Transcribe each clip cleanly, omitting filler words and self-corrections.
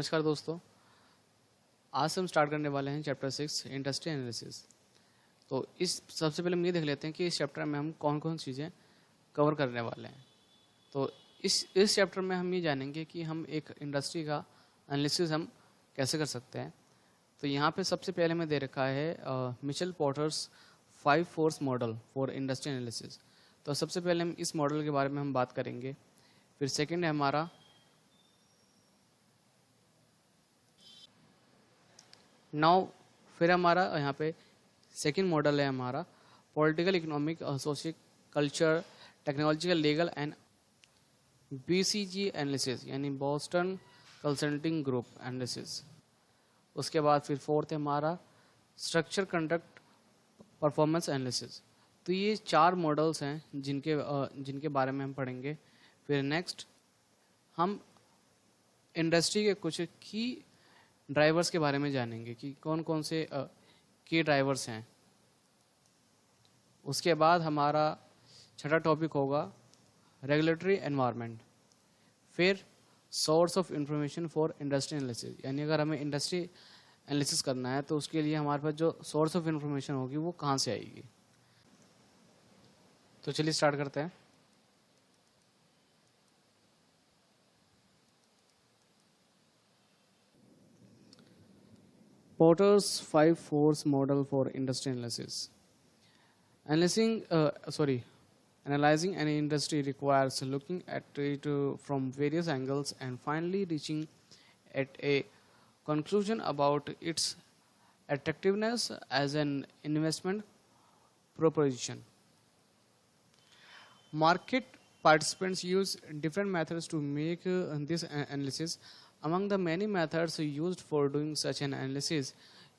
नमस्कार दोस्तों। आज से हम स्टार्ट करने वाले हैं चैप्टर 6 इंडस्ट्री एनालिसिस। तो इस सबसे पहले हम ये देख लेते हैं कि इस चैप्टर में हम कौन कौन चीज़ें कवर करने वाले हैं। तो इस चैप्टर में हम ये जानेंगे कि हम एक इंडस्ट्री का एनालिसिस हम कैसे कर सकते हैं। तो यहाँ पे सबसे पहले हमें दे रखा है Michael Porter's 5 force model for industry analysis. तो सबसे पहले हम इस मॉडल के बारे में हम बात करेंगे। फिर सेकेंड है हमारा फिर हमारा यहाँ पे सेकंड मॉडल है हमारा political, economic, social, culture, technological, legal and BCG analysis यानी बोस्टन कंसल्टिंग ग्रुप एनालिसिस। उसके बाद फिर फोर्थ है हमारा स्ट्रक्चर, कंडक्ट, परफॉर्मेंस एनालिसिस। तो ये 4 मॉडल्स हैं जिनके बारे में हम पढ़ेंगे। फिर नेक्स्ट हम इंडस्ट्री के कुछ की ड्राइवर्स के बारे में जानेंगे कि कौन कौन से की ड्राइवर्स हैं। उसके बाद हमारा छठा टॉपिक होगा रेगुलेटरी एनवायरनमेंट। फिर source of information for industry analysis यानी अगर हमें इंडस्ट्री एनालिसिस करना है तो उसके लिए हमारे पास जो सोर्स ऑफ इंफॉर्मेशन होगी वो कहाँ से आएगी। तो चलिए स्टार्ट करते हैं। Porter's 5 force model for industry analysis. Analyzing any industry requires looking at it from various angles and finally reaching at a conclusion about its attractiveness as an investment proposition. Market participants use different methods to make this analysis. Among the many methods used for doing such an analysis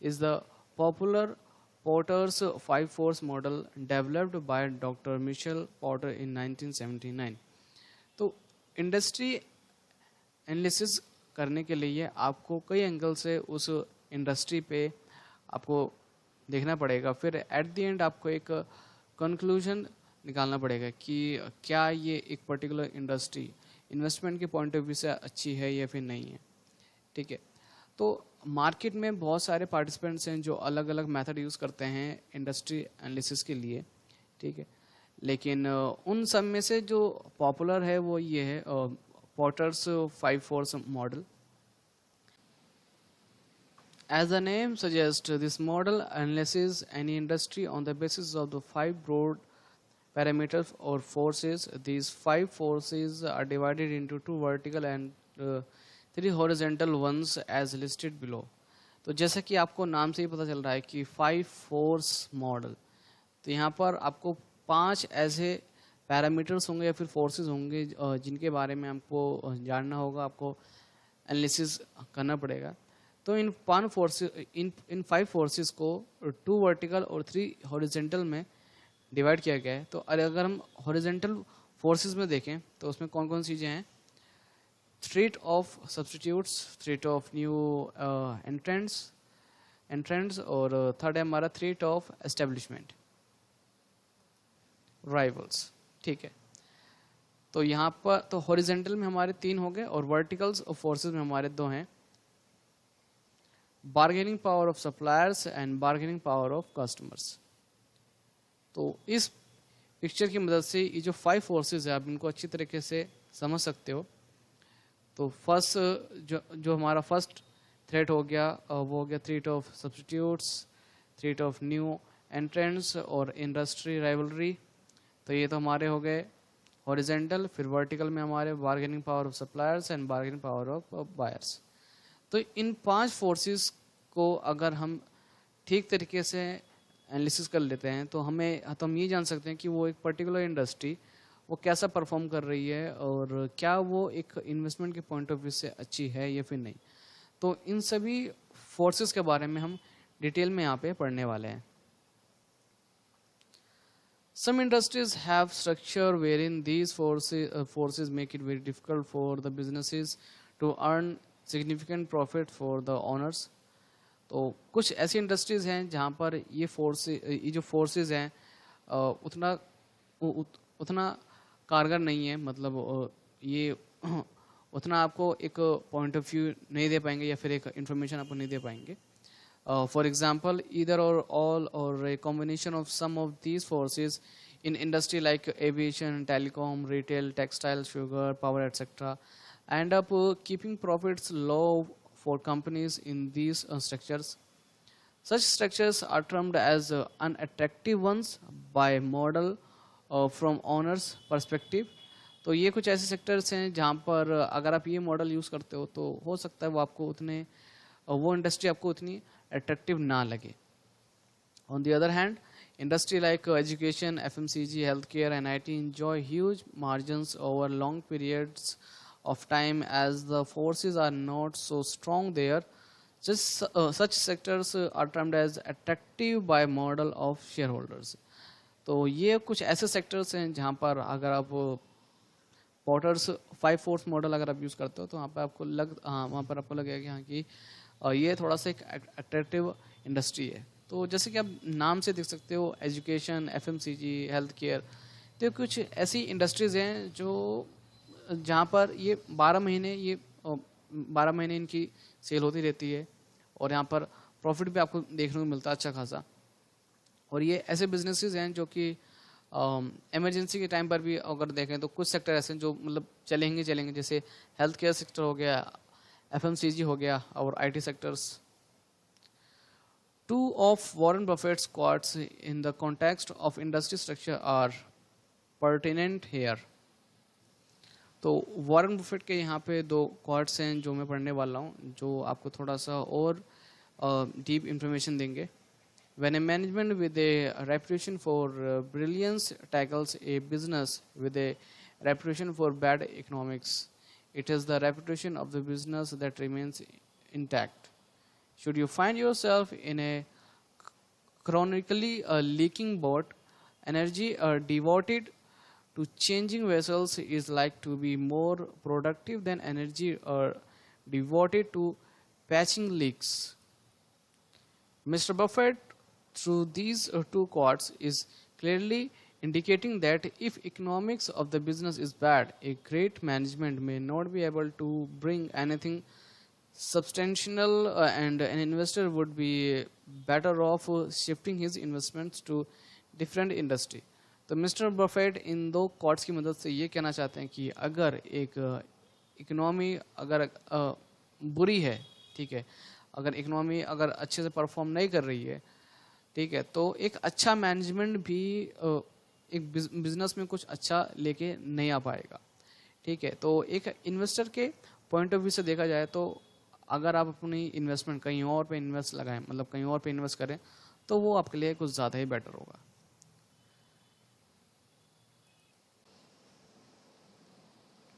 is the popular Porter's 5 force model developed by Dr. Michel Porter in 1979. तो industry analysis करने के लिए आपको कई angle से उस industry पे आपको देखना पड़ेगा। फिर एट द एंड आपको एक कंक्लूजन निकालना पड़ेगा कि क्या ये एक पर्टिकुलर इंडस्ट्री इन्वेस्टमेंट के पॉइंट ऑफ व्यू से अच्छी है या फिर नहीं है। ठीक है। तो मार्केट में बहुत सारे पार्टिसिपेंट्स हैं जो अलग अलग मेथड यूज़ करते हैं इंडस्ट्री एनालिसिस के लिए। ठीक है। लेकिन उन सब में से जो पॉपुलर है वो ये है Porter's 5 force model. As the name suggests, this model analyzes any industry on the basis of the 5 broad parameters or forces. These 5 forces are divided into 2 vertical and 3 horizontal ones as listed below. तो जैसा कि आपको नाम से ही पता चल रहा है कि 5 फोर्स मॉडल, तो यहाँ पर आपको 5 ऐसे पैरामीटर्स होंगे या फिर फोर्सेस होंगे जिनके बारे में आपको जानना होगा, आपको एनालिसिस करना पड़ेगा। तो इन 5 फोर्सेस को 2 वर्टिकल और 3 हॉरिजेंटल में डिवाइड किया गया है। तो अगर हम हॉरिजेंटल फोर्सेस में देखें तो उसमें कौन कौन सी चीज़ें हैं। Threat of substitutes, threat of new entrants और थर्ड है हमारा थ्रेट ऑफ एस्टेब्लिशमेंट, राइवल्स। ठीक है। तो यहाँ पर तो हॉरिजेंटल में हमारे 3 हो गए और वर्टिकल्स और फोर्सेस में हमारे 2 हैं, bargaining power of suppliers and bargaining power of customers. तो इस पिक्चर की मदद से ये जो 5 फोर्सेस है आप इनको अच्छी तरीके से समझ सकते हो। तो फर्स्ट जो हमारा फर्स्ट थ्रेट हो गया वो हो गया threat of substitutes, threat of new entrants और इंडस्ट्री राइवलरी। तो ये तो हमारे हो गए हॉरिजेंटल। फिर वर्टिकल में हमारे bargaining power of suppliers and bargaining power of buyers. तो इन 5 फोर्सेस को अगर हम ठीक तरीके से एनालिसिस कर लेते हैं तो हम ये जान सकते हैं कि वो एक पर्टिकुलर इंडस्ट्री वो कैसा परफॉर्म कर रही है और क्या वो एक इन्वेस्टमेंट के पॉइंट ऑफ व्यू से अच्छी है या फिर नहीं। तो इन सभी फोर्सेस के बारे में हम डिटेल में यहाँ पे पढ़ने वाले हैं। Some industries have structure wherein these forces make it very difficult for the businesses to earn significant profit for the owners. तो कुछ ऐसी इंडस्ट्रीज हैं जहाँ पर ये जो फोर्सेस हैं उतना कारगर नहीं है, मतलब ये उतना आपको एक पॉइंट ऑफ व्यू नहीं दे पाएंगे या फिर एक इन्फॉर्मेशन आपको नहीं दे पाएंगे. For example, either or all or a combination of some of these forces in industry like aviation, telecom, retail, textile, sugar, power, etc., end up keeping profits low for companies in these structures. Such structures are termed as unattractive ones by model from owner's perspective. तो ये कुछ ऐसे sectors हैं जहाँ पर अगर आप ये मॉडल यूज़ करते हो तो हो सकता है वो आपको उतने वो इंडस्ट्री आपको उतनी attractive ना लगे. On the other hand, industry like education, FMCG, healthcare, and IT enjoy huge margins over long periods of time as the forces are not so strong there. Such sectors are termed as attractive by model of shareholders. तो ये कुछ ऐसे sectors हैं जहाँ पर अगर आप potter's 5 force model अगर आप यूज़ करते हो तो वहाँ पर आपको वहाँ पर आपको लगेगा कि हाँ कि ये थोड़ा सा एक अट्रैक्टिव इंडस्ट्री है. तो जैसे कि आप नाम से देख सकते हो एजुकेशन, एफएमसीजी, हेल्थ केयर, तो कुछ ऐसी इंडस्ट्रीज़ हैं जो जहाँ पर ये 12 महीने इनकी सेल होती रहती है और यहाँ पर प्रॉफिट भी आपको देखने को मिलता है अच्छा खासा. और ये ऐसे बिजनेसेस हैं जो कि इमरजेंसी के टाइम पर भी अगर देखें तो कुछ सेक्टर ऐसे हैं जो मतलब चलेंगे, जैसे हेल्थ केयर सेक्टर हो गया, FMCG हो गया और IT sectors. Two of Warren Buffett's quotes in the context of industry structure are pertinent here. तो वॉरेन बफेट के यहाँ पे 2 quotes हैं जो मैं पढ़ने वाला हूँ जो आपको थोड़ा सा और डीप इंफॉर्मेशन देंगे. When a management with a reputation for brilliance tackles a business with a reputation for bad economics, it is the reputation of the business that remains intact. Should you find yourself in a chronically leaking boat, energy devoted to changing vessels is like to be more productive than energy devoted to patching leaks. Mr. Buffett, through these 2 quotes, is clearly indicating that if economics of the business is bad, a great management may not be able to bring anything substantial and an investor would be better off shifting his investments to different industry. तो mister Buffett इन 2 quotes की मदद से ये कहना चाहते हैं कि अगर एक इकोनॉमी अगर बुरी है, ठीक है, अगर इकोनॉमी अगर अच्छे से परफॉर्म नहीं कर रही है, ठीक है, तो एक अच्छा मैनेजमेंट भी एक बिजनेस में कुछ अच्छा लेके नहीं आ पाएगा. ठीक है, तो एक इन्वेस्टर के पॉइंट ऑफ व्यू से देखा जाए तो अगर आप अपनी इन्वेस्टमेंट कहीं और पे इन्वेस्ट लगाएं, मतलब कहीं और पे इन्वेस्ट करें, तो वो आपके लिए कुछ ज़्यादा ही बेटर होगा.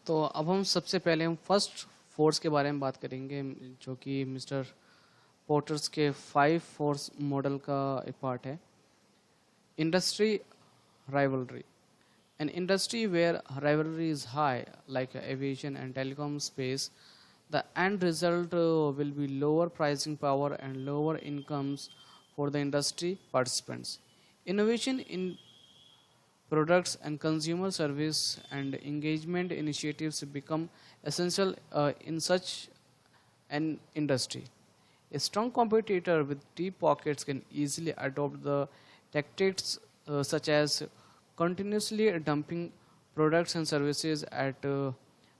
तो अब हम सबसे पहले हम फर्स्ट फोर्स के बारे में बात करेंगे जो कि मिस्टर पोर्टर्स के 5 फोर्स मॉडल का एक पार्ट है. Industry rivalry. An industry where rivalry is high, like aviation and telecom space, the end result will be lower pricing power and lower incomes for the industry participants. Innovation in products and consumer service and engagement initiatives become essential in such an industry. A strong competitor with deep pockets can easily adopt the tactics such as continuously dumping products and services at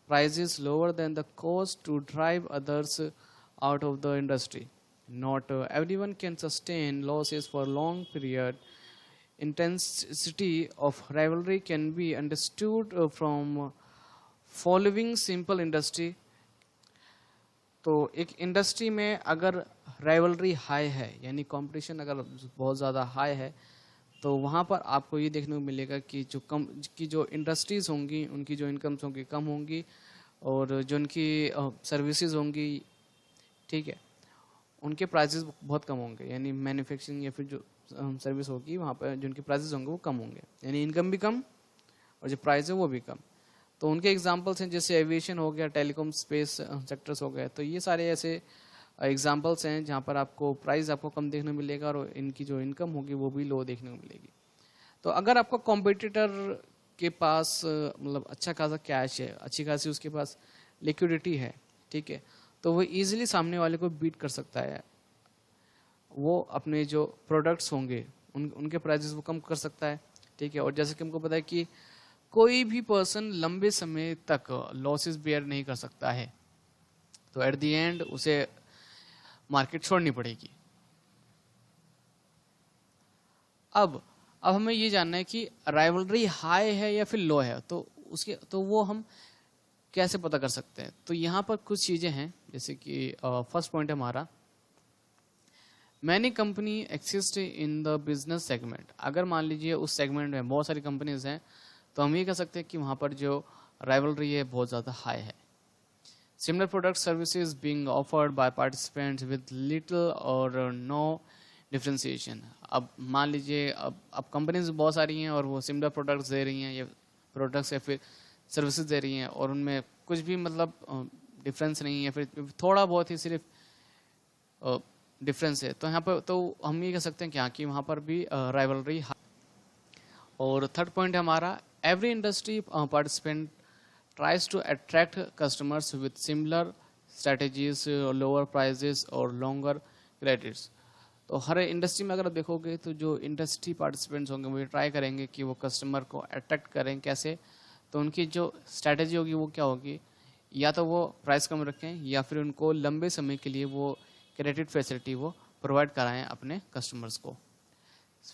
prices lower than the cost to drive others out of the industry. Not everyone can sustain losses for long period. Intensity of rivalry can be understood from following simple industry. तो एक industry में अगर rivalry high है यानी competition अगर बहुत ज़्यादा high है तो वहाँ पर आपको ये देखने को मिलेगा कि जो इंडस्ट्रीज़ होंगी उनकी जो इनकम्स होंगी कम होंगी और जो उनकी सर्विसेज होंगी, ठीक है, उनके प्राइसेस बहुत कम होंगे. यानी मैन्युफैक्चरिंग या फिर जो सर्विस होगी वहाँ पर जो उनके प्राइसेस होंगे वो कम होंगे, यानी इनकम भी कम और जो प्राइस है वो भी कम. तो उनके एग्जांपल्स हैं जैसे एविएशन हो गया, टेलीकॉम स्पेस सेक्टर्स हो गए. तो ये सारे ऐसे एग्जांपल्स हैं जहाँ पर आपको प्राइस आपको कम देखने को मिलेगा और इनकी जो इनकम होगी वो भी लो देखने को मिलेगी. तो अगर आपका कॉम्पिटिटर के पास मतलब अच्छा खासा कैश है, अच्छी खासी उसके पास लिक्विडिटी है, ठीक है, तो वो इजीली सामने वाले को बीट कर सकता है। वो अपने जो प्रोडक्ट्स होंगे उनके प्राइसेस वो कम कर सकता है, ठीक है। और जैसे कि हमको पता है कि कोई भी पर्सन लंबे समय तक लॉसेस बेयर नहीं कर सकता है, तो एट द एंड उसे मार्केट छोड़नी पड़ेगी। अब हमें ये जानना है कि राइवलरी हाई है या फिर लो है, तो वो हम कैसे पता कर सकते हैं। तो यहाँ पर कुछ चीज़ें हैं, जैसे कि फर्स्ट पॉइंट है हमारा, many company exist in the business segment. अगर मान लीजिए उस सेगमेंट में बहुत सारी कंपनीज हैं, तो हम ये कह सकते हैं कि वहाँ पर जो राइवलरी है बहुत ज़्यादा हाई है। Similar product services being offered by participants with little और नो डिफ्रेंसिएशन। अब मान लीजिए अब कंपनीज बहुत सारी हैं और वो सिमिलर प्रोडक्ट्स दे रही हैं, या प्रोडक्ट्स या फिर सर्विसेज दे रही हैं, और उनमें कुछ भी मतलब डिफरेंस नहीं है, फिर थोड़ा बहुत ही सिर्फ डिफरेंस है, तो यहाँ पर तो हम ये कह सकते हैं कि हाँ, कि वहाँ पर भी राइवलरी। और थर्ड पॉइंट है हमारा, every industry participant tries to attract customers with similar strategies, lower prices और longer credits। तो हर इंडस्ट्री में अगर आप देखोगे तो जो इंडस्ट्री पार्टिसिपेंट्स होंगे वो ट्राई करेंगे कि वो कस्टमर को अट्रैक्ट करें। कैसे? तो उनकी जो स्ट्रैटेजी होगी वो क्या होगी, या तो वो प्राइस कम रखें या फिर उनको लंबे समय के लिए वो क्रेडिट फैसिलिटी वो प्रोवाइड कराएं अपने कस्टमर्स को।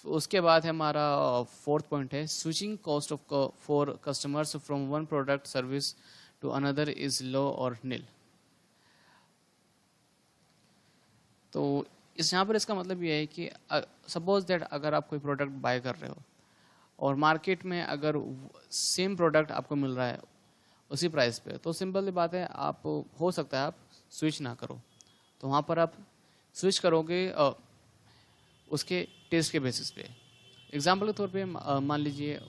उसके बाद है हमारा फोर्थ पॉइंट है, switching cost of for customers from one product service to another is low और नील। तो यहाँ पर इसका मतलब ये है कि सपोज दैट अगर आप कोई प्रोडक्ट बाय कर रहे हो और मार्केट में अगर सेम प्रोडक्ट आपको मिल रहा है उसी प्राइस पे, तो सिंपल बात है, आप हो सकता है आप स्विच ना करो। तो वहाँ पर आप स्विच करोगे उसके टेस्ट के बेसिस पे। एग्जाम्पल के तौर पे मान लीजिए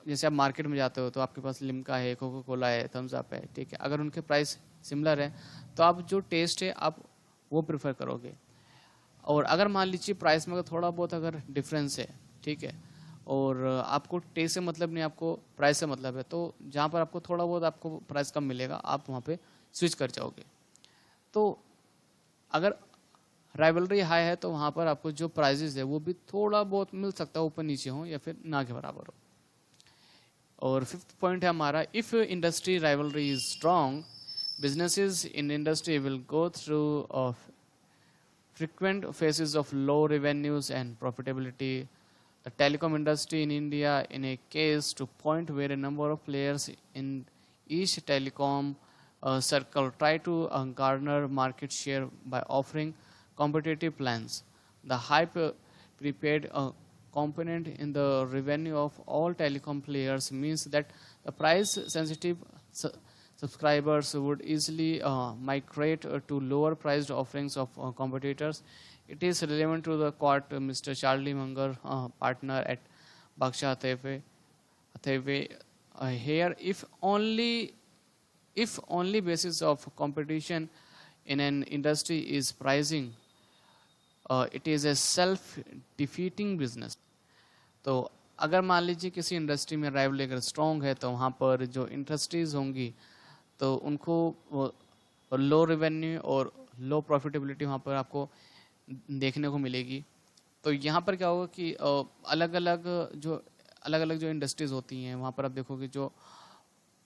जैसे आप मार्केट में जाते हो तो आपके पास लिम्का है, कोका कोला है, थम्स अप है, ठीक है। अगर उनके प्राइस सिमिलर है तो आप जो टेस्ट है आप वो प्रेफर करोगे। और अगर मान लीजिए प्राइस में अगर थोड़ा बहुत अगर डिफरेंस है, ठीक है, और आपको टेस्ट से मतलब नहीं, आपको प्राइस से मतलब है, तो जहाँ पर आपको थोड़ा बहुत आपको प्राइस कम मिलेगा आप वहाँ पे स्विच कर जाओगे। तो अगर राइवलरी हाई है तो वहाँ पर आपको जो प्राइजेस है वो भी थोड़ा बहुत मिल सकता है, ऊपर नीचे हो या फिर ना के बराबर हो। और फिफ्थ पॉइंट है हमारा, if industry rivalry is strong, businesses in industry will go through frequent phases of low revenues and profitability. The telecom industry in India in a case to point where a number of players in each telecom circle try to garner market share by offering competitive plans. The high prepaid component in the revenue of all telecom players means that the price sensitive subscribers would easily migrate to lower priced offerings of competitors. It is relevant to the quote Mr. Charlie Munger, partner at Berkshire Hathaway, here, if only basis of competition in an industry is pricing, it is a self-defeating business. तो अगर मान लीजिए किसी industry में rivalry अगर strong है तो वहाँ पर जो इंडस्ट्रीज होंगी तो उनको लो रेवेन्यू और लो प्रॉफिटेबिलिटी वहाँ पर आपको देखने को मिलेगी। तो यहाँ पर क्या होगा कि अलग अलग जो इंडस्ट्रीज होती हैं वहाँ पर आप देखोगे जो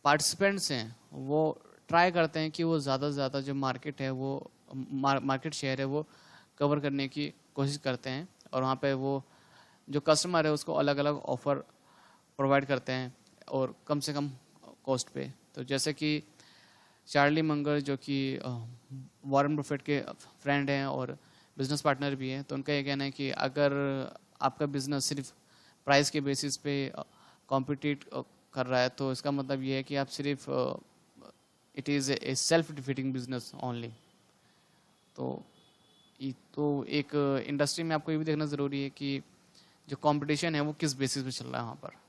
पार्टिसिपेंट्स हैं वो ट्राई करते हैं कि वो ज़्यादा से ज़्यादा जो मार्केट है वो मार्केट शेयर है वो कवर करने की कोशिश करते हैं, और वहाँ पे वो जो कस्टमर है उसको अलग अलग ऑफ़र प्रोवाइड करते हैं और कम से कम कॉस्ट पे। तो जैसे कि चार्ली मंगर जो कि वॉरेन बफेट के फ्रेंड हैं और बिजनेस पार्टनर भी हैं, तो उनका ये कहना है कि अगर आपका बिजनेस सिर्फ प्राइस के बेसिस पे कॉम्पिटिट कर रहा है तो इसका मतलब ये है कि आप सिर्फ it is a self defeating business only. तो एक इंडस्ट्री में आपको ये भी देखना ज़रूरी है कि जो कंपटीशन है वो किस बेसिस पे चल रहा है वहाँ पर।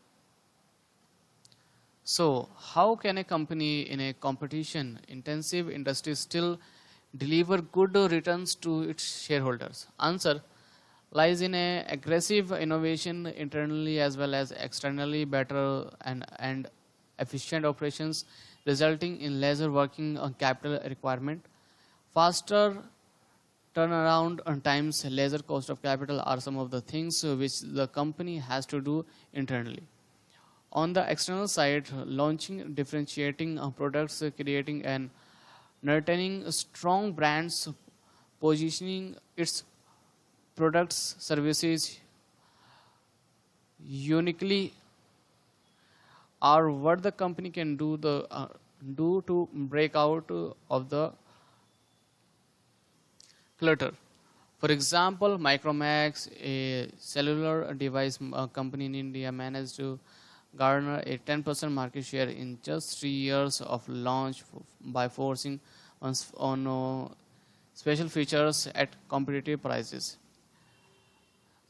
So, how can a company in a competition-intensive industry still deliver good returns to its shareholders? Answer lies in a aggressive innovation internally as well as externally, better and efficient operations resulting in lesser working capital requirement. Faster turnaround times, lesser cost of capital are some of the things which the company has to do internally. On the external side, launching differentiating products, creating and nurturing strong brands, positioning its products, services uniquely are what the company can do to break out of the clutter. For example, Micromax, a cellular device company in India, managed to garner a 10% market share in just 3 years of launch by forcing on special features at competitive prices.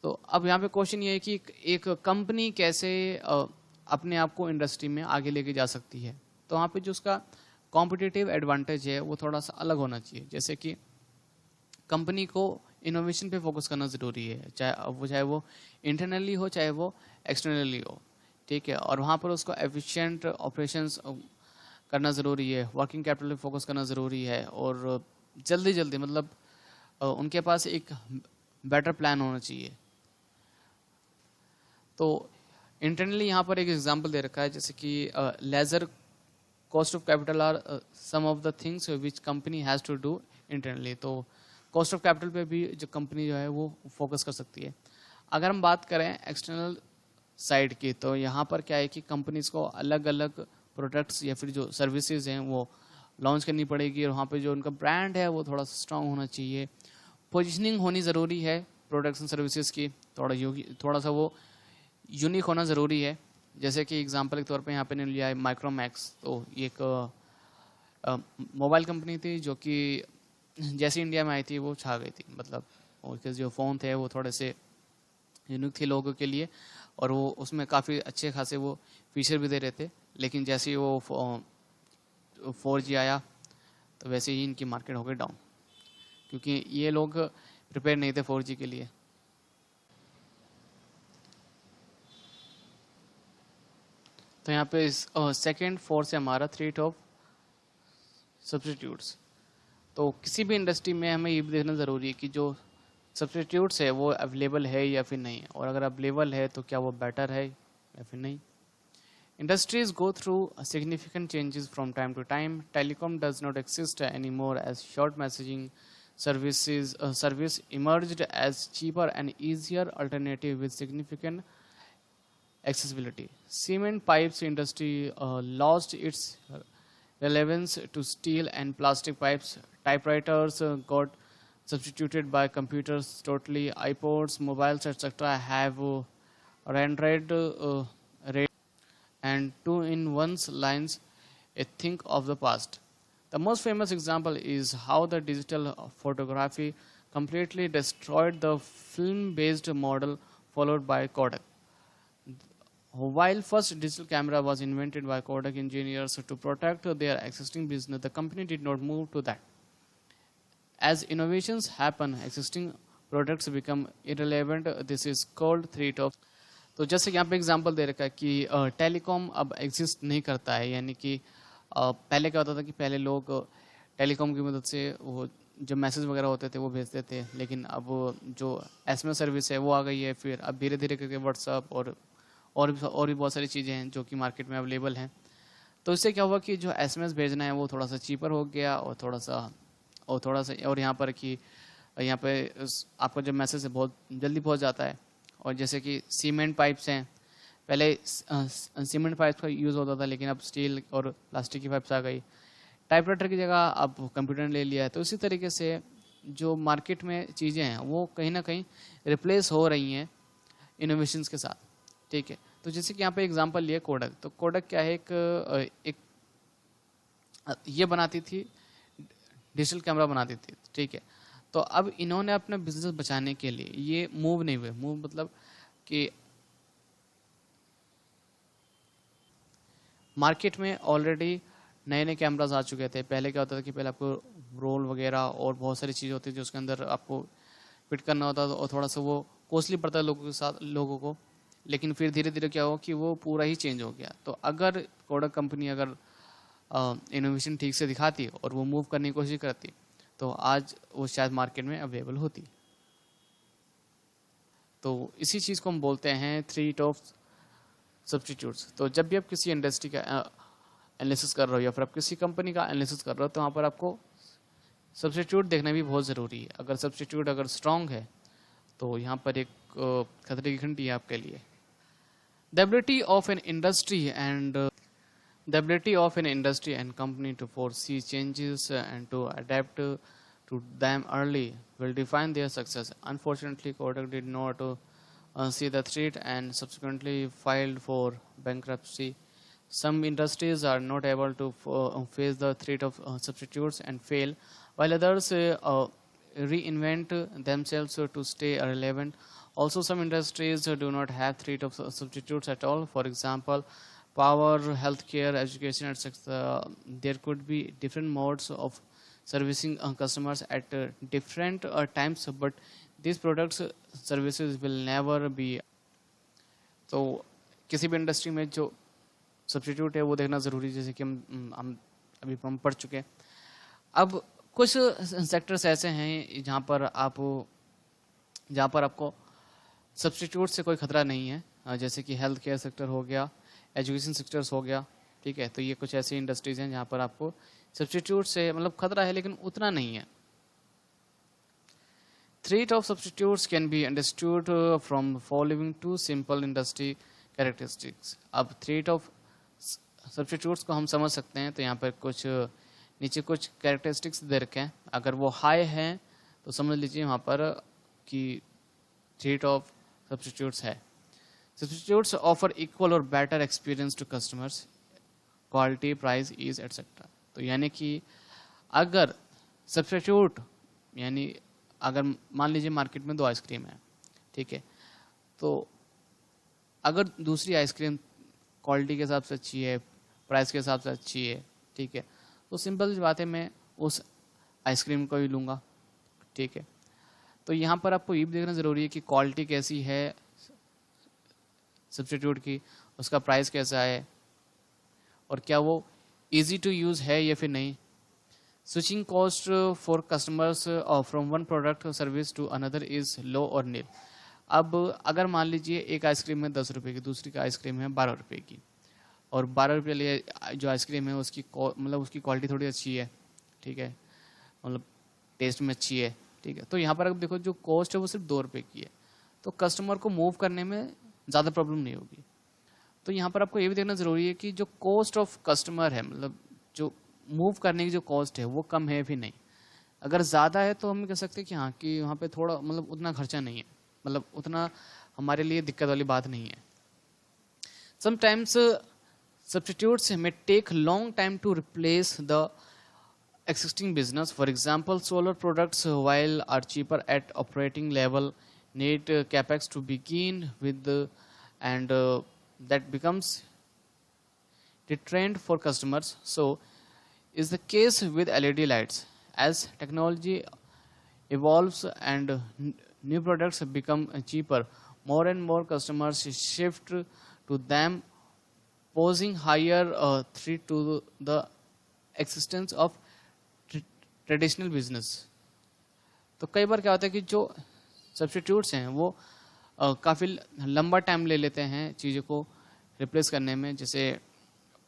तो अब यहाँ पे question ये है कि एक company कैसे अपने आप को इंडस्ट्री में आगे लेके जा सकती है. तो वहाँ पे जो उसका कॉम्पिटिटिव एडवांटेज है वो थोड़ा सा अलग होना चाहिए. जैसे कि कंपनी को इनोवेशन पे फोकस करना ज़रूरी है, चाहे वो इंटरनली हो चाहे वो एक्सटर्नली हो, ठीक है. और वहाँ पर उसको एफिशिएंट ऑपरेशंस करना ज़रूरी है, वर्किंग कैपिटल पे फोकस करना ज़रूरी है, और जल्दी मतलब उनके पास एक बेटर प्लान होना चाहिए. तो इंटरनली यहाँ पर एक एग्जांपल दे रखा है, जैसे कि ledger cost of capital are some of the things which company has to do internally. तो कॉस्ट ऑफ कैपिटल पे भी जो कंपनी जो है वो फोकस कर सकती है. अगर हम बात करें एक्सटर्नल साइड की, तो यहाँ पर क्या है कि कंपनीज को अलग अलग प्रोडक्ट्स या फिर जो सर्विसेज हैं वो लॉन्च करनी पड़ेगी, और वहाँ पे जो उनका ब्रांड है वो थोड़ा सा स्ट्रांग होना चाहिए. पोजिशनिंग होनी ज़रूरी है प्रोडक्ट्स एंड सर्विसेज की, थोड़ा सा वो यूनिक होना ज़रूरी है. जैसे कि एग्जांपल के तौर पे यहाँ पे ने लिया है माइक्रोमैक्स. तो ये एक मोबाइल कंपनी थी जो कि जैसे इंडिया में आई थी वो छा गई थी. मतलब उसके जो फ़ोन थे वो थोड़े से यूनिक थे लोगों के लिए, और वो उसमें काफ़ी अच्छे खासे वो फीचर भी दे रहे थे. लेकिन जैसे ही वो 4G आया तो वैसे ही इनकी मार्केट हो गई डाउन, क्योंकि ये लोग प्रिपेयर नहीं थे 4G के लिए. तो यहाँ पे सेकेंड फोर्थ से हमारा 3 टॉप सब्सटीट्यूट्स. तो किसी भी इंडस्ट्री में हमें ये भी देखना ज़रूरी है कि जो सब्सटीट्यूट्स है वो अवेलेबल है या फिर नहीं, और अगर अवेलेबल है तो क्या वो बेटर है या फिर नहीं. Industries go through significant changes from time to time. Telecom does not exist anymore as short messaging service emerged as cheaper and easier alternative with significant accessibility. Cement pipes industry lost its relevance to steel and plastic pipes. Typewriters got substituted by computers totally. iPods, mobiles, etc. have rendered and two-in-one's lines a think of the past. The most famous example is how the digital photography completely destroyed the film-based model followed by Kodak. While first digital camera was invented by Kodak engineers to protect their existing business, the company did not move to that. As innovations happen, existing products become irrelevant. This is called threat of. तो जैसे यहाँ पे example दे रखा है कि telecom अब exist नहीं करता है. यानी कि पहले क्या होता था कि पहले लोग टेलीकॉम की मदद से वो जो मैसेज वगैरह होते थे वो भेजते थे, लेकिन अब जो SMS सर्विस है वो आ गई है. फिर अब धीरे धीरे करके व्हाट्सअप और भी बहुत सारी चीज़ें हैं जो कि मार्केट में अवेलेबल हैं. तो इससे क्या हुआ कि जो SMS भेजना है वो थोड़ा सा चीपर हो गया, और थोड़ा सा और यहाँ पर कि यहाँ पे आपका जो मैसेज है बहुत जल्दी पहुँच जाता है. और जैसे कि सीमेंट पाइप्स हैं, पहले सीमेंट पाइप्स का यूज़ होता था, लेकिन अब स्टील और प्लास्टिक की पाइप्स आ गई. टाइपराइटर की जगह अब कंप्यूटर ने ले लिया है. तो इसी तरीके से जो मार्केट में चीज़ें हैं वो कहीं ना कहीं रिप्लेस हो रही हैं इनोवेशंस के साथ, ठीक है. तो जैसे कि यहाँ पे एग्जांपल लिया कोडक. तो कोडक क्या है, एक ये बनाती थी, डिजिटल कैमरा बनाती थी, ठीक है. तो अब इन्होंने अपना बिजनेस बचाने के लिए ये मूव नहीं हुए. मूव मतलब कि मार्केट में ऑलरेडी नए कैमरास आ चुके थे. पहले क्या होता था कि पहले आपको रोल वगैरह और बहुत सारी चीज़ें होती थी जो उसके अंदर आपको फिट करना होता था, और थोड़ा सा वो कॉस्टली पड़ता है लोगों को. लेकिन फिर धीरे धीरे क्या हुआ कि वो पूरा ही चेंज हो गया। तो अगर कोडक कंपनी अगर इनोवेशन ठीक से दिखाती और वो मूव करने की कोशिश करती तो आज वो शायद मार्केट में अवेलेबल होती। तो इसी चीज़ को हम बोलते हैं थ्रेट ऑफ सब्स्टिट्यूट्स। तो जब भी आप किसी इंडस्ट्री का एनालिसिस कर रहे हो या फिर आप किसी कंपनी का एनालिसिस कर रहे हो तो वहाँ पर आपको सब्स्टिट्यूट देखना भी बहुत ज़रूरी है। अगर सब्स्टिट्यूट अगर स्ट्रॉन्ग है तो यहाँ पर एक खतरे की घंटी है आपके लिए। The ability of an industry and the ability of an industry and company to foresee changes and to adapt to them early will define their success. Unfortunately, Kodak did not see the threat and subsequently filed for bankruptcy. Some industries are not able to face the threat of substitutes and fail, while others reinvent themselves to stay relevant. Also, some industries do not have threat of substitutes at all. For example, power, healthcare, education, etc. There could be different modes of servicing customers at different times, but these products services will never be. तो किसी भी industry में जो substitute है वो देखना ज़रूरी है, जैसे कि हम अभी हम पढ़ चुके हैं। अब कुछ सेक्टर्स ऐसे हैं जहाँ पर आपको सब्स्टिट्यूट से कोई खतरा नहीं है, जैसे कि हेल्थ केयर सेक्टर हो गया, एजुकेशन सेक्टर्स हो गया, ठीक है। तो ये कुछ ऐसी इंडस्ट्रीज हैं जहाँ पर आपको सब्स्टिट्यूट से मतलब खतरा है लेकिन उतना नहीं है। Threat of substitutes can be understood from following two simple industry characteristics. अब threat of substitutes को हम समझ सकते हैं, तो यहाँ पर कुछ नीचे कुछ characteristics दे रखे हैं। अगर वो high हैं तो समझ लीजिए वहाँ पर कि threat of substitutes है। Substitutes offer equal or better experience to customers, quality, price, ease, etc. तो यानी कि अगर substitute यानी अगर मान लीजिए मार्केट में 2 आइसक्रीम है, ठीक है, तो अगर दूसरी आइसक्रीम क्वालिटी के हिसाब से अच्छी है, प्राइस के हिसाब से अच्छी है, ठीक है, तो सिंपल सी बात है मैं उस आइसक्रीम को ही लूँगा, ठीक है। तो यहाँ पर आपको ये भी देखना ज़रूरी है कि क्वालिटी कैसी है सब्स्टिट्यूट की, उसका प्राइस कैसा है और क्या वो इजी टू यूज़ है या फिर नहीं। Switching cost for customers from one product or service to another is low or nil. अब अगर मान लीजिए एक आइसक्रीम है 10 रुपये की, दूसरी का आइसक्रीम है 12 रुपये की, और 12 रुपये लिए जो आइसक्रीम है उसकी उसकी क्वालिटी थोड़ी अच्छी है, ठीक है, मतलब टेस्ट में अच्छी है, ठीक है। तो यहाँ पर अगर देखो जो कॉस्ट है वो सिर्फ 2 रुपये की है, तो कस्टमर को मूव करने में ज़्यादा प्रॉब्लम नहीं होगी। तो यहाँ पर आपको ये भी देखना ज़रूरी है कि जो कॉस्ट ऑफ कस्टमर है, मतलब जो मूव करने की जो कॉस्ट है वो कम है भी नहीं। अगर ज़्यादा है तो हम कह सकते हैं कि हाँ कि वहाँ पे थोड़ा मतलब उतना खर्चा नहीं है, मतलब उतना हमारे लिए दिक्कत वाली बात नहीं है। Sometimes substitutes may take long time to replace the existing business. For example, solar products while are cheaper at operating level need capex to begin with and that becomes deterrent for customers. So is the case with LED lights. As technology evolves and new products become cheaper, more and more customers shift to them, posing higher threat to the existence of traditional business. तो कई बार क्या होता है कि जो substitutes हैं वो काफ़ी लंबा टाइम ले लेते हैं चीज़ों को रिप्लेस करने में। जैसे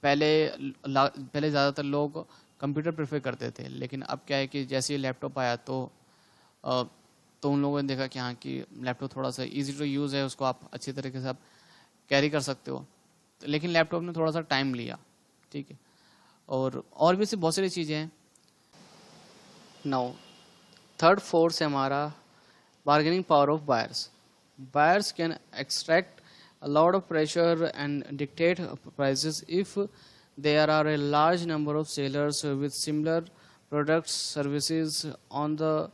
पहले ज़्यादातर लोग कंप्यूटर प्रेफर करते थे, लेकिन अब क्या है कि जैसे ही लैपटॉप आया तो उन लोगों ने देखा कि हाँ कि लैपटॉप थोड़ा सा इजी टू यूज़ है, उसको आप अच्छी तरीके से आप कैरी कर सकते हो, तो लेकिन लैपटॉप ने थोड़ा सा टाइम लिया, ठीक है। और भी से बहुत सारी चीज़ें हैं। नाउ थर्ड फोर्स है हमारा bargaining power of buyers. Buyers can extract a lot of pressure and dictate prices if there are a large number of sellers with similar products, services. On the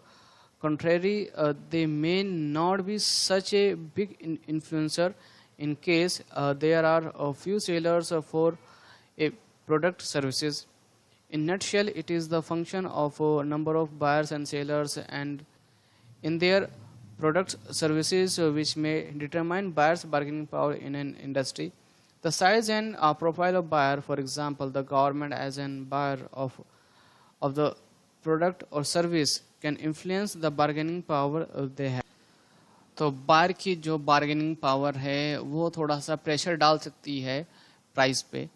contrary, they may not be such a big influencer in case there are a few sellers for a product services. In nutshell, it is the function of a number of buyers and sellers and in their products, services which may determine buyer's bargaining power in an industry. The size and profile of buyer, for example, the government as an buyer of the product or service can influence the bargaining power they have. तो buyer की जो bargaining power है वो थोड़ा सा pressure डाल सकती है प्राइस पे,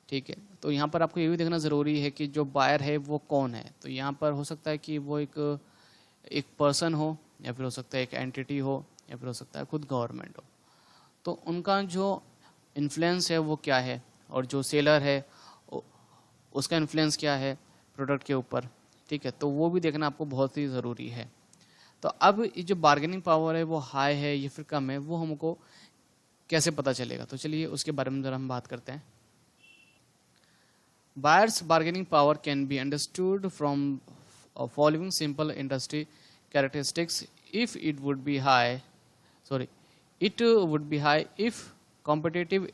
ठीक है। तो यहाँ पर आपको ये भी देखना ज़रूरी है कि जो बायर है वो कौन है। तो यहाँ पर हो सकता है कि वो एक पर्सन हो, या फिर हो सकता है एक एंटिटी हो, या फिर हो सकता है खुद गवर्नमेंट हो। तो उनका जो इन्फ्लुएंस है वो क्या है, और जो सेलर है उसका इन्फ्लुएंस क्या है प्रोडक्ट के ऊपर, ठीक है। तो वो भी देखना आपको बहुत ही ज़रूरी है। तो अब ये जो बार्गेनिंग पावर है वो हाई है या फिर कम है, वो हमको कैसे पता चलेगा? तो चलिए उसके बारे में ज़रा हम बात करते हैं। Buyers bargaining power can be understood from following simple industry characteristics. If it would be high it would be high if competitive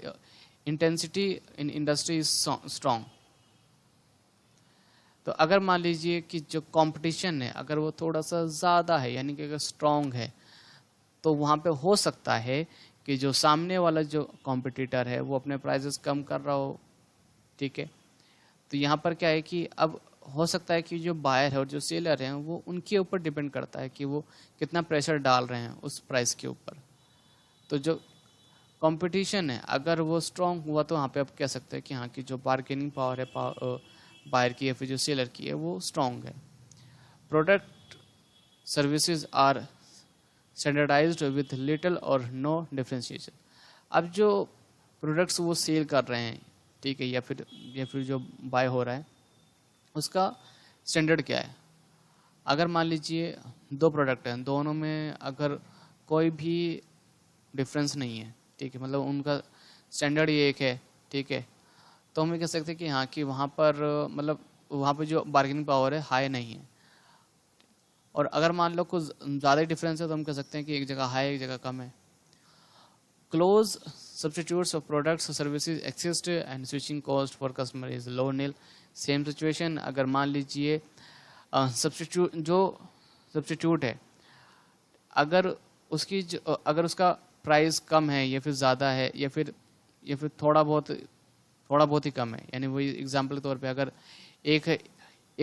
intensity in industry is strong। तो अगर मान लीजिए कि जो कंपटीशन है अगर वो थोड़ा सा ज़्यादा है, यानी कि अगर स्ट्रॉन्ग है, तो वहाँ पे हो सकता है कि जो सामने वाला जो कॉम्पिटिटर है वो अपने प्राइसेस कम कर रहा हो, ठीक है। तो यहाँ पर क्या है कि अब हो सकता है कि जो बायर है और जो सेलर हैं वो उनके ऊपर डिपेंड करता है कि वो कितना प्रेशर डाल रहे हैं उस प्राइस के ऊपर। तो जो कंपटीशन है अगर वो स्ट्रॉन्ग हुआ तो वहाँ पे आप कह सकते हैं कि हाँ की जो बार्गेनिंग पावर है बायर की या फिर जो सेलर की है वो स्ट्रॉन्ग है। Product services are standardised with little और नो डिफरेंशिएशन। अब जो प्रोडक्ट्स वो सेल कर रहे हैं, ठीक है, या फिर जो बाय हो रहा है उसका स्टैंडर्ड क्या है। अगर मान लीजिए दो प्रोडक्ट हैं, दोनों में अगर कोई भी डिफरेंस नहीं है, ठीक है, मतलब उनका स्टैंडर्ड ही एक है, ठीक है, तो हम ये कह सकते हैं कि हाँ कि वहाँ पर मतलब वहाँ पे जो बार्गेनिंग पावर है हाई नहीं है। और अगर मान लो कुछ ज़्यादा डिफरेंस है तो हम कह सकते हैं कि एक जगह हाई एक जगह कम है। Close substitutes of products services exist and switching cost for customer is low nil. Same situation, अगर मान लीजिए सब्सटीट्यूट है अगर उसका प्राइस कम है या फिर ज़्यादा है या फिर थोड़ा बहुत ही कम है, यानी वही एग्जांपल के तौर पे अगर एक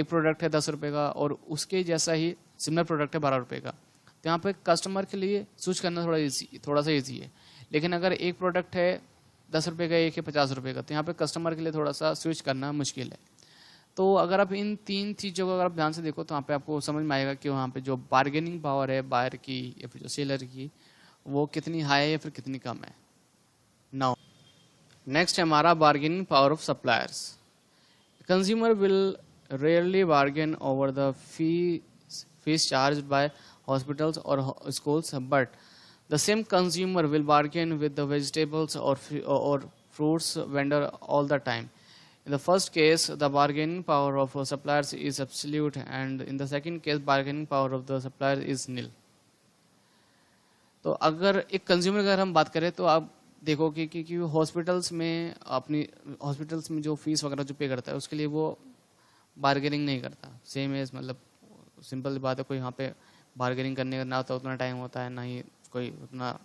प्रोडक्ट है 10 रुपये का और उसके जैसा ही सिमिलर प्रोडक्ट है 12 रुपये का, तो यहाँ पे कस्टमर के लिए स्विच करना थोड़ा सा ईजी है। लेकिन अगर एक प्रोडक्ट है 10 रुपये का, एक है 50 रुपये का, तो यहाँ पे कस्टमर के लिए थोड़ा सा स्विच करना मुश्किल है। तो अगर आप इन तीन चीज़ों को अगर आप ध्यान से देखो तो वहाँ पे आपको समझ में आएगा कि वहाँ पे जो बार्गेनिंग पावर है बायर की या फिर जो सेलर की वो कितनी हाई है या फिर कितनी कम है। नाउ नेक्स्ट है हमारा bargaining power of suppliers. Consumer will rarely bargain over the fees charge by hospitals और schools, but the same consumer will bargain with the vegetables or fruits vendor all the time. In the first case, the bargaining power of suppliers is absolute, and in the second case, bargaining power of the supplier is nil. तो अगर एक consumer अगर हम बात करें तो आप देखो कि हॉस्पिटल्स में जो फीस वगैरह जो पे करता है उसके लिए वो बार्गेनिंग नहीं करता। सेम एज मतलब सिंपल बात है, कोई यहाँ पे बार्गेनिंग करने का ना तो उतना टाइम होता है ना ही कोई उतना।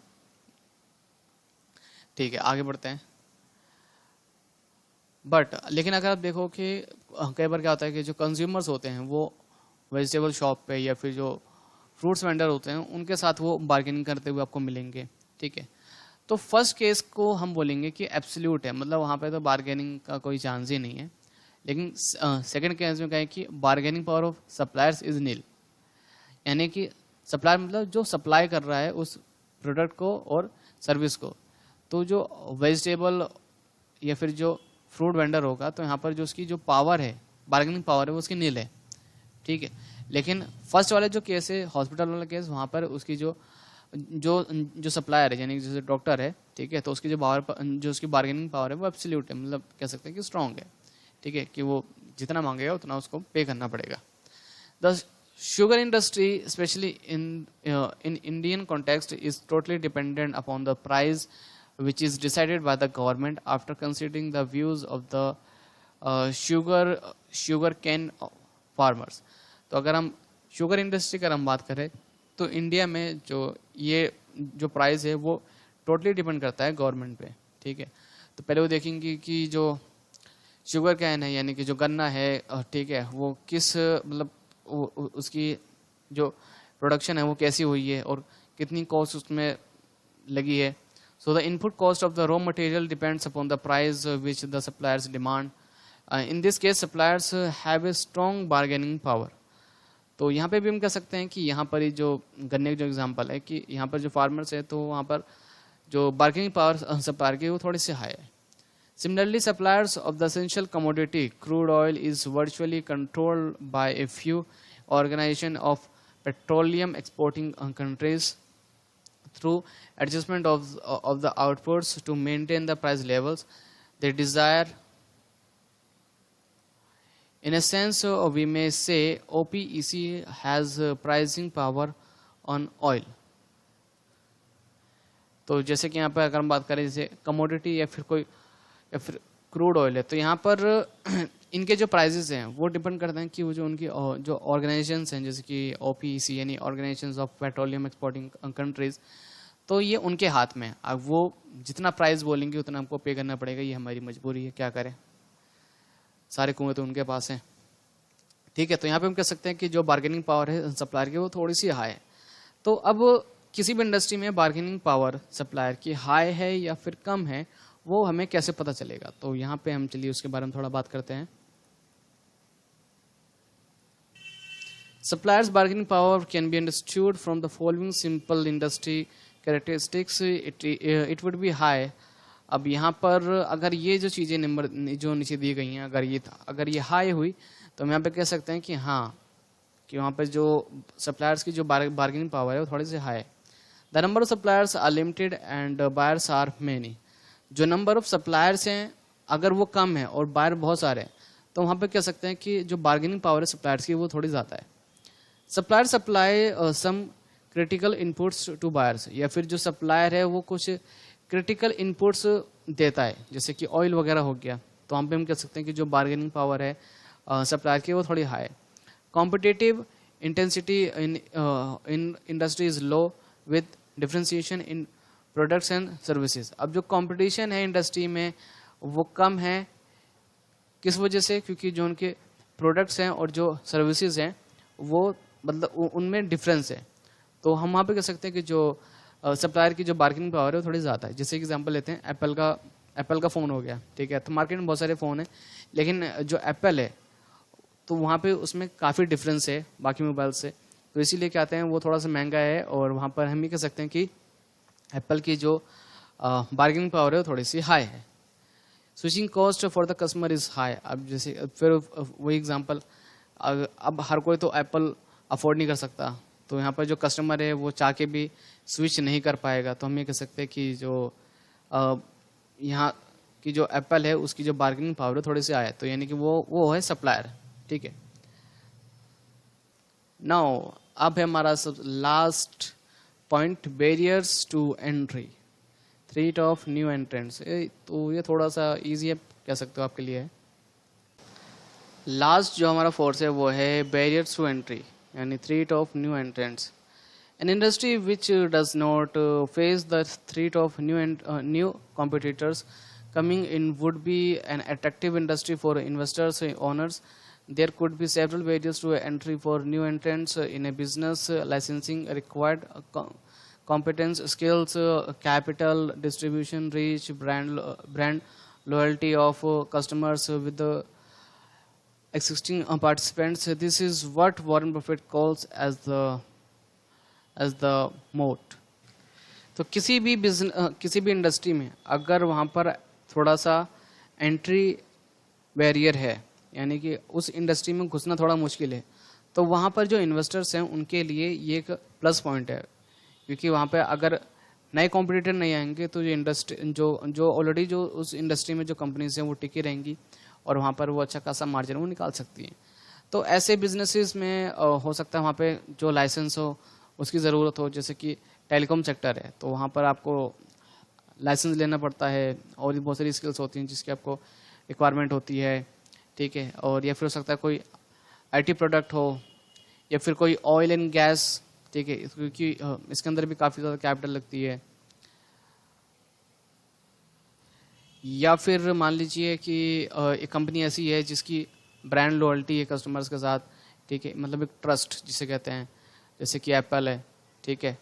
ठीक है, आगे बढ़ते हैं। लेकिन अगर आप देखो कि कई बार क्या होता है कि जो कंज्यूमर्स होते हैं वो वेजिटेबल शॉप पे या फिर जो फ्रूट्स वेंडर होते हैं उनके साथ वो बार्गेनिंग करते हुए आपको मिलेंगे, ठीक है। तो फर्स्ट केस को हम बोलेंगे कि एब्सोल्यूट है, मतलब वहाँ पे तो बार्गेनिंग का कोई चांस ही नहीं है। लेकिन सेकंड केस में क्या है कि bargaining power of suppliers is nil, यानी कि सप्लायर मतलब जो सप्लाई कर रहा है उस प्रोडक्ट को और सर्विस को। तो जो वेजिटेबल या फिर जो फ्रूट वेंडर होगा तो यहाँ पर जो उसकी जो पावर है बार्गेनिंग पावर है वो उसकी नील है, ठीक है। लेकिन फर्स्ट वाले जो केस है हॉस्पिटल वाला केस, वहाँ पर उसकी जो सप्लायर है यानी जैसे डॉक्टर है, ठीक है, तो उसकी जो उसकी बार्गेनिंग पावर है वो एब्सोल्यूट है, मतलब कह सकते हैं कि स्ट्रॉन्ग है, ठीक है, कि वो जितना मांगेगा उतना उसको पे करना पड़ेगा। The sugar industry, especially in Indian context, is totally dependent upon the price, which is decided by the government after considering the views of the sugar cane farmers. तो अगर हम शुगर इंडस्ट्री की हम बात करें तो इंडिया में जो ये जो प्राइस है वो टोटली डिपेंड करता है गवर्नमेंट पे, ठीक है। तो पहले वो देखेंगे कि जो शुगर कैन है यानी कि जो गन्ना है, ठीक है, वो किस मतलब उसकी जो प्रोडक्शन है वो कैसी हुई है और कितनी कॉस्ट उसमें लगी है। So the input cost of the raw material depends upon the price which the suppliers demand. In this case suppliers have a strong bargaining power. तो यहाँ पे भी हम कह सकते हैं कि यहाँ पर ही जो गन्ने का जो एग्जांपल है कि यहाँ पर जो फार्मर्स है तो वहाँ पर जो बार्गेनिंग पावर सप्लायर की वो थोड़ी सी हाई है। Similarly, suppliers of the essential commodity crude oil is virtually controlled by a few organizations of petroleum exporting countries through adjustment of the outputs to maintain the price levels they desire. In a sense, we may say OPEC has pricing power on oil. तो जैसे कि यहाँ पर अगर हम बात करें जैसे कमोडिटी या फिर क्रूड ऑयल है, तो यहाँ पर इनके जो प्राइजेस हैं वो डिपेंड करते हैं कि वो जो उनकी जो ऑर्गेनाइजेशंस हैं जैसे कि OPEC यानी organisations of petroleum exporting countries, तो ये उनके हाथ में है। अब वो जितना प्राइस बोलेंगे उतना हमको पे करना पड़ेगा, ये हमारी मजबूरी है, क्या करें, सारे कुएं तो उनके पास हैं, ठीक है। तो यहाँ पे हम कह सकते हैं कि जो बार्गेनिंग पावर है सप्लायर की वो थोड़ी सी हाई है। तो अब किसी भी इंडस्ट्री में बार्गेनिंग पावर सप्लायर की हाई है या फिर कम है वो हमें कैसे पता चलेगा, तो यहाँ पे हम चलिए उसके बारे में थोड़ा बात करते हैं। Suppliers bargaining power can be understood from the following simple industry characteristics. It would be high. अब यहाँ पर अगर ये जो चीज़ें नंबर जो नीचे दी गई हैं अगर ये हाई हुई तो हम यहाँ पे कह सकते हैं कि हाँ कि वहाँ पर जो सप्लायर्स की जो बार्गेनिंग पावर है वो थोड़ी सी हाई है। The number of suppliers are limited and buyers are many. जो नंबर ऑफ सप्लायर्स हैं अगर वो कम है और बायर बहुत सारे हैं तो वहाँ पे कह सकते हैं कि जो बार्गेनिंग पावर है सप्लायर्स की वो थोड़ी ज़्यादा है। Supplier supply some critical inputs to buyers, या फिर जो सप्लायर है वो कुछ क्रिटिकल इनपुट्स देता है जैसे कि ऑयल वगैरह हो गया, तो वहाँ पे हम कह सकते हैं कि जो बार्गेनिंग पावर है सप्लायर की वो थोड़ी हाई है। Competitive intensity in industry is low with differentiation in products and services. अब जो कंपटीशन है इंडस्ट्री में वो कम है, किस वजह से, क्योंकि जो उनके प्रोडक्ट्स हैं और जो सर्विसेज हैं वो मतलब उनमें डिफरेंस है। तो हम वहाँ पे कह सकते हैं कि जो सप्लायर की जो बार्गेनिंग पावर है वो थोड़ी ज़्यादा है। जैसे एग्जांपल लेते हैं एप्पल का फ़ोन हो गया, ठीक है, तो मार्केट में बहुत सारे फ़ोन हैं लेकिन जो एप्पल है तो वहाँ पे उसमें काफ़ी डिफरेंस है बाकी मोबाइल से, तो इसीलिए क्या कहते हैं वो थोड़ा सा महंगा है और वहाँ पर हम ये कह सकते हैं कि एप्पल की जो बार्गेनिंग पावर है वो थोड़ी सी हाई है। Switching cost for the customer is high. अब जैसे फिर वही एग्जांपल, अब हर कोई तो एप्पल अफोर्ड नहीं कर सकता, तो यहाँ पर जो कस्टमर है वो चाह के भी स्विच नहीं कर पाएगा, तो हम ये कह सकते हैं कि जो यहाँ की जो एप्पल है उसकी जो बार्गेनिंग पावर है थोड़ी सी हाई है, तो यानी कि वो है सप्लायर, ठीक है। नाउ अब है हमारा सब last point, barriers to entry, threat of new entrants. तो ये थोड़ा सा इजी है, कह सकते हो आपके लिए है। लास्ट जो हमारा फोर्स है वो है बैरियर्स टू एंट्री यानी threat of new entrants. An industry which does not face the threat of new competitors coming in would be an attractive industry for investors owners. There could be several barriers to entry for new entrants in a business. Licensing required competence, skills, capital, distribution reach, brand loyalty of customers with the existing participants. This is what Warren Buffett calls as the moat. तो किसी भी industry में अगर वहाँ पर थोड़ा सा entry barrier है यानी कि उस इंडस्ट्री में घुसना थोड़ा मुश्किल है, तो वहाँ पर जो इन्वेस्टर्स हैं उनके लिए ये एक प्लस पॉइंट है, क्योंकि वहाँ पे अगर नए कॉम्पिटिटर नहीं आएंगे तो जो इंडस्ट्री जो ऑलरेडी जो उस इंडस्ट्री में जो कंपनीज हैं वो टिकी रहेंगी और वहाँ पर वो अच्छा खासा मार्जिन वो निकाल सकती हैं। तो ऐसे बिजनेसेस में हो सकता है वहाँ पे जो लाइसेंस हो उसकी ज़रूरत हो, जैसे कि टेलीकॉम सेक्टर है तो वहाँ पर आपको लाइसेंस लेना पड़ता है और भी बहुत सारी स्किल्स होती हैं जिसकी आपको रिक्वायरमेंट होती है, ठीक है। और या फिर हो सकता है कोई आईटी प्रोडक्ट हो या फिर कोई ऑयल एंड गैस ठीक है, क्योंकि इसके अंदर भी काफ़ी ज़्यादा कैपिटल लगती है। या फिर मान लीजिए कि एक कंपनी ऐसी है जिसकी ब्रांड लॉयल्टी है कस्टमर्स के साथ, ठीक है, मतलब एक ट्रस्ट जिसे कहते हैं, जैसे कि एप्पल है, ठीक है।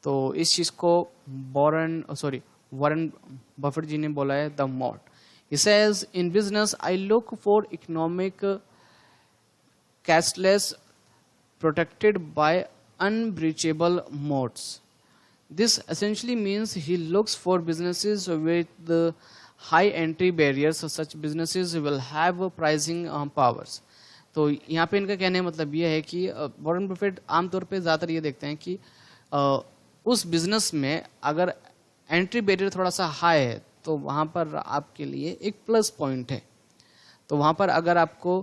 तो इस चीज़ को वॉरेन बफेट जी ने बोला है the moat. He says in business I look for economic castles protected by unbreachable moats. This essentially means he looks for businesses with the high entry barriers. So such businesses will have pricing powers. तो यहाँ पे इनका कहने का मतलब ये है कि वॉरेन बफेट आमतौर पे ज़्यादातर ये देखते हैं कि उस बिजनेस में अगर एंट्री बैरियर थोड़ा सा हाई है तो वहाँ पर आपके लिए एक प्लस पॉइंट है। तो वहाँ पर अगर आपको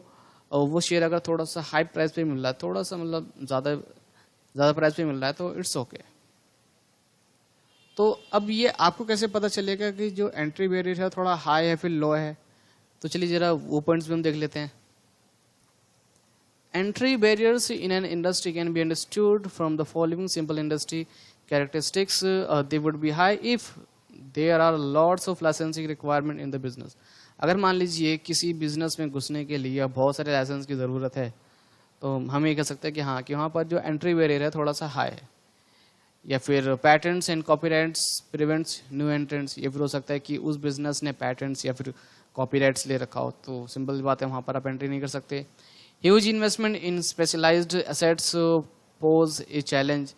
वो शेयर अगर थोड़ा सा हाई प्राइस पे मिल रहा है, थोड़ा सा मतलब ज़्यादा प्राइस पे मिल रहा है, तो इट्स ओके। तो अब ये आपको कैसे पता चलेगा कि जो एंट्री बैरियर है थोड़ा हाई है फिर लो है? तो चलिए जरा वो पॉइंट्स भी हम देख लेते हैं। Entry barriers in an industry can be understood from the following simple industry characteristics. They would be high if there are lots of licensing requirement in the business. अगर मान लीजिए किसी बिजनेस में घुसने के लिए बहुत सारे लाइसेंस की ज़रूरत है, तो हम ये कह सकते हैं कि हाँ, कि वहाँ पर जो एंट्री बैरियर है थोड़ा सा हाई है। या फिर patents and copyrights prevents new entrants, ये फिर हो सकता है कि उस बिजनेस ने पैटेंट्स या फिर कॉपीराइट्स ले रखा हो, तो सिंपल बात है वहाँ पर आप एंट्री नहीं कर सकते। Huge investment in specialised assets pose a challenge,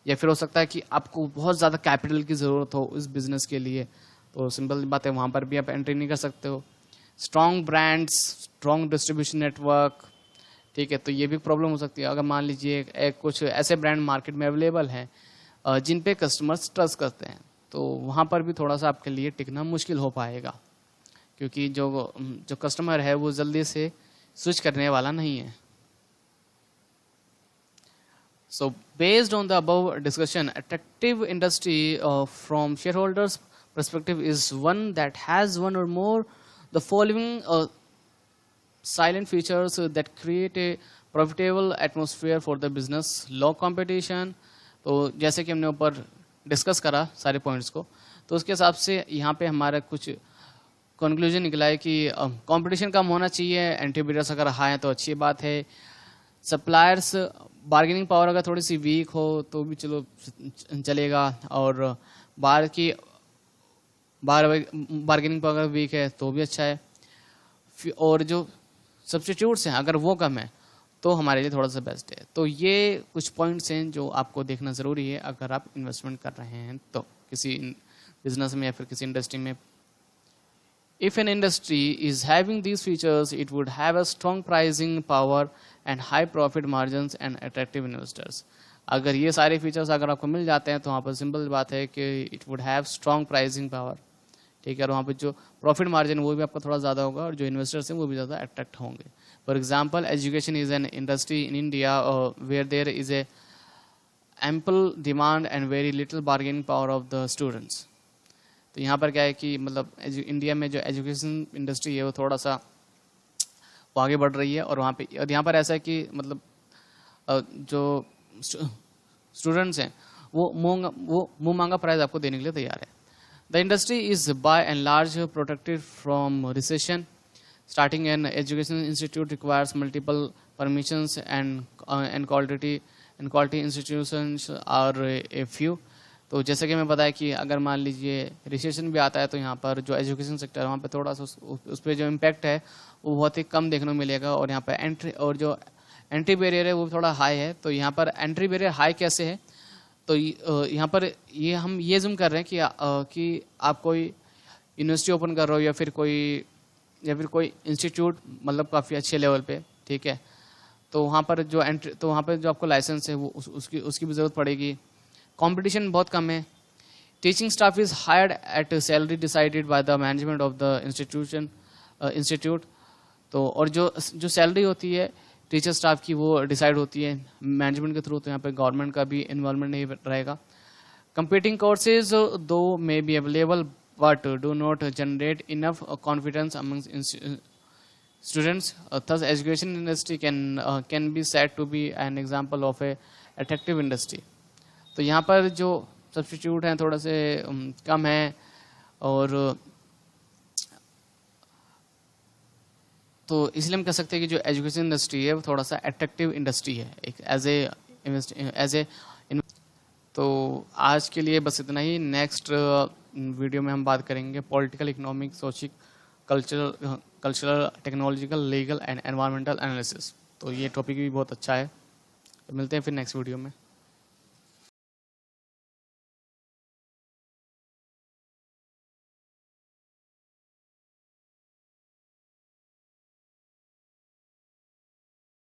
या फिर हो सकता है कि आपको बहुत ज़्यादा कैपिटल की ज़रूरत हो इस बिज़नेस के लिए, तो सिंपल बात है वहाँ पर भी आप एंट्री नहीं कर सकते हो। Strong brands, strong distribution network, ठीक है, तो ये भी प्रॉब्लम हो सकती है। अगर मान लीजिए कुछ ऐसे ब्रांड मार्केट में अवेलेबल हैं जिन पे कस्टमर्स ट्रस्ट करते हैं, तो वहाँ पर भी थोड़ा सा आपके लिए टिकना मुश्किल हो पाएगा, क्योंकि जो कस्टमर है वो जल्दी से स्विच करने वाला नहीं है। So based on the above discussion, attractive industry from shareholders perspective is one that has one or more the following silent features that create a profitable atmosphere for the business. Low competition, तो जैसे कि हमने ऊपर discuss करा सारे points को, तो उसके हिसाब से यहाँ पे हमारा कुछ कंक्लूजन निकला है कि कंपटीशन कम होना चाहिए, एंट्री बैरियर्स अगर हाई है तो अच्छी बात है। सप्लायर्स बार्गेनिंग पावर अगर थोड़ी सी वीक हो तो भी चलो चलेगा, और बार्गेनिंग पावर वीक है तो भी अच्छा है। और जो सब्स्टिट्यूट्स हैं अगर वो कम है तो हमारे लिए थोड़ा सा बेस्ट है। तो ये कुछ पॉइंट्स हैं जो आपको देखना ज़रूरी है अगर आप इन्वेस्टमेंट कर रहे हैं तो किसी बिजनेस में या फिर किसी इंडस्ट्री में। If an industry is having these features, it would have a strong pricing power and high profit margins and attractive investors. अगर ये सारे फीचर्स अगर आपको मिल जाते हैं तो वहाँ पर सिंपल बात है कि it would have strong pricing power, ठीक है, और वहाँ पर जो प्रॉफिट मार्जिन वो भी आपका थोड़ा ज़्यादा होगा और जो इन्वेस्टर्स हैं वो भी ज़्यादा अट्रैक्ट होंगे। For example, education is an industry in India where there is a ample demand and very little bargaining power of the students. तो यहाँ पर क्या है कि मतलब इंडिया में जो एजुकेशन इंडस्ट्री है वो थोड़ा सा वो आगे बढ़ रही है, और वहाँ पे और यहाँ पर ऐसा है कि मतलब जो स्टूडेंट्स हैं वो मुँह मांगा प्राइस आपको देने के लिए तैयार है। The industry is by and large protected from recession. Starting an education institute requires multiple permissions and quality institutions are a few. तो जैसे कि मैं बताया कि अगर मान लीजिए रिसेशन भी आता है तो यहाँ पर जो एजुकेशन सेक्टर है वहाँ पे थोड़ा सा उस पर जो इम्पैक्ट है वो बहुत ही कम देखने को मिलेगा, और यहाँ पर जो एंट्री बैरियर है वो भी थोड़ा हाई है। तो यहाँ पर एंट्री बैरियर हाई कैसे है, तो यहाँ पर हम ये जूम कर रहे हैं कि आप कोई यूनिवर्सिटी ओपन कर रहे हो या फिर कोई इंस्टीट्यूट मतलब काफ़ी अच्छे लेवल पे, ठीक है, तो वहाँ पर जो आपको लाइसेंस है वो उसकी भी ज़रूरत पड़ेगी। कंपटीशन बहुत कम है। Teaching staff is hired at salary decided by the management of the institute. तो और जो सैलरी होती है टीचर स्टाफ की वो डिसाइड होती है मैनेजमेंट के थ्रू, तो यहाँ पे गवर्नमेंट का भी इन्वॉल्वमेंट नहीं रहेगा। कंपीटिंग कोर्सेज दो may be available but do not generate enough confidence among Students, thus education industry can be said to be an example of a attractive industry. तो यहाँ पर जो सब्स्टिट्यूट हैं थोड़ा से कम है, और तो इसलिए हम कह सकते हैं कि जो एजुकेशन इंडस्ट्री है वो थोड़ा सा अट्रैक्टिव इंडस्ट्री है एक एज ए। तो आज के लिए बस इतना ही। नेक्स्ट वीडियो में हम बात करेंगे political, economic, social, cultural, technological, legal and environmental analysis. तो ये टॉपिक भी बहुत अच्छा है। तो मिलते हैं फिर नेक्स्ट वीडियो में।